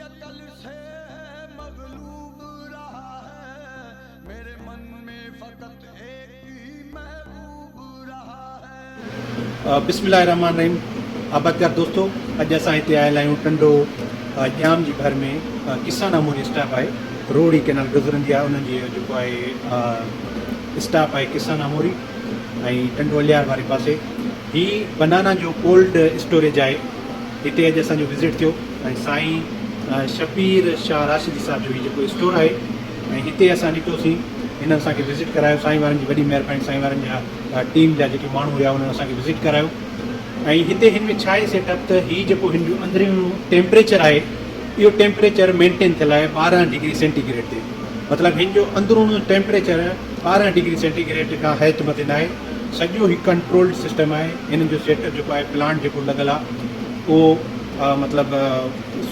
अकल से मगलूब रहा है, मेरे मन में फकत एक ही महबूब रहा है। बिस्मिल्लाहिर्रहमानिर्रहीम। आबादगार दोस्तों, अॼु असां हिते आयल आहियूं टंडो जाम जी घर में किसान अमूरी स्टाफ आहे। रोड ही कैनाल गुज़रंदी आहे, उन्हनि जी जेको आहे स्टाफ आहे किसान अमूरी ऐं टंडो अलियार वारे पासे। ही बनाना जो कोल्ड स्टोरेज आहे, हिते अॼु असांजो विज़िट थियो ऐं साईं शबीर शाह राशिदी साहिब जो ही जेको स्टोर आहे ऐं हिते असां ॾिठोसीं। हिन असांखे विज़िट करायो, साईं वारनि जी वॾी महिरबानी। साईं वारनि जा टीम जा जेके माण्हू हुआ उन्हनि असांखे विज़िट करायो। ऐं हिते हिन में छा आहे सेटअप, त हीअ जेको हिन जो अंदरियूं टेम्परेचर आहे इहो टेम्परेचर मेंटेन थियल आहे 12 डिग्री सेंटीग्रेड ते। मतिलबु हिन जो अंदरूं टेम्परेचर 12 डिग्री सेंटीग्रेड खां हेठि मथे न आहे। सॼो ही कंट्रोल्ड सिस्टम आहे। हिननि जो सेटअप जेको आहे, प्लांट जेको लॻल आहे उहो मतिलबु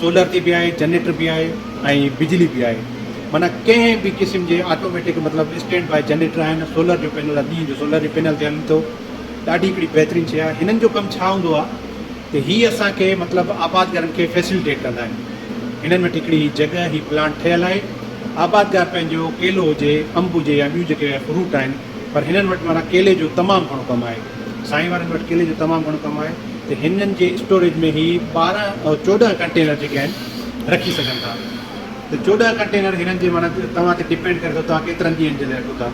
सोलर ते बि आहे, जनरेटर बि आहे ऐं बिजली बि आहे। माना कंहिं बि क़िस्म जे ऑटोमेटिक मतिलबु स्टैंड बाय जनरेटर आहिनि, सोलर जो पैनल आहे, ॾींहं जो सोलर जे पैनल ते हले थो। ॾाढी हिकिड़ी बहितरीनु शइ आहे। हिननि जो कमु छा हूंदो आहे त हीअ असांखे मतिलबु आबादगारनि खे फैसिलिटेट कंदा आहिनि। हिननि वटि हिकिड़ी जॻह ही प्लांट ठहियलु आहे। आबादगार पंहिंजो केलो हुजे, अंब हुजे या ॿियूं जेके फ्रूट आहिनि, पर हिननि वटि माना केले जो तमामु घणो कमु आहे। साईं वारनि वटि केले जो तमामु घणो कमु आहे। त हिननि जे स्टोरेज में ही 14 कंटेनर जेके आहिनि रखी सघनि था। त 14 कंटेनर हिननि जे माना तव्हां ते डिपेंड करे थो तव्हां केतिरनि ॾींहंनि जे लाइ रखो था।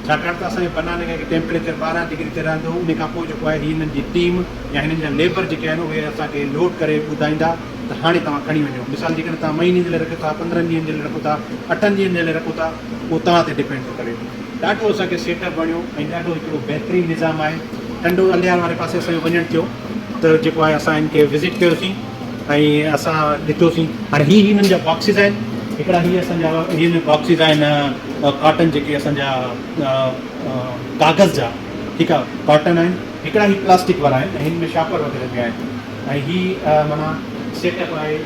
छाकाणि त असांजे बनाने खे टेम्परेचर 12 डिग्री ते रहंदो, उन खां पोइ जेको आहे हिननि जी टीम या हिननि जा लेबर जेके आहिनि उहे असांखे लोड करे ॿुधाईंदा त हाणे तव्हां खणी वञो। मिसाल जेकॾहिं तव्हां महीने जे लाइ रखो था, 15 ॾींहंनि जे लाइ रखो था, 8 ॾींहंनि जे लाइ रखो था, उहो तव्हां ते डिपेंड थो करे। ॾाढो असांखे सेटअप वणियो ऐं ॾाढो हिकिड़ो बहितरीनु निज़ाम आहे। टंडो अलियार वारे पासे असांजो वञणु थियो त जेको आहे असां हिनखे विज़िट कयोसीं ऐं असां ॾिठोसीं। हाणे हिननि जा बॉक्सिस आहिनि, हिकिड़ा हीअ असांजा हिन बॉक्सिस आहिनि कॉटन जेके असांजा कागज़ जा, ठीकु आहे, कॉटन आहिनि। हिकिड़ा ही प्लास्टिक वारा आहिनि ऐं हिन में शापर वग़ैरह बि आहिनि। ऐं हीअ माना सेटअप आहे,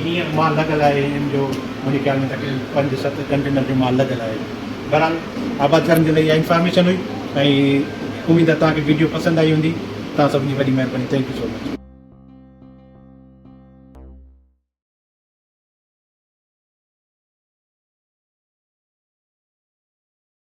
हीअं माल लॻल आहे। हिन जो मुंहिंजे ख़्याल में तक़रीबन 5-7 कंटेनर जो माल लॻल आहे। बहरहाल आबादगारनि जे लाइ इहा इंफॉर्मेशन हुई ऐं उमेदु आहे तव्हांखे वीडियो पसंदि आई हूंदी। तव्हां सभिनी जी वॾी महिरबानी। Thank you so much.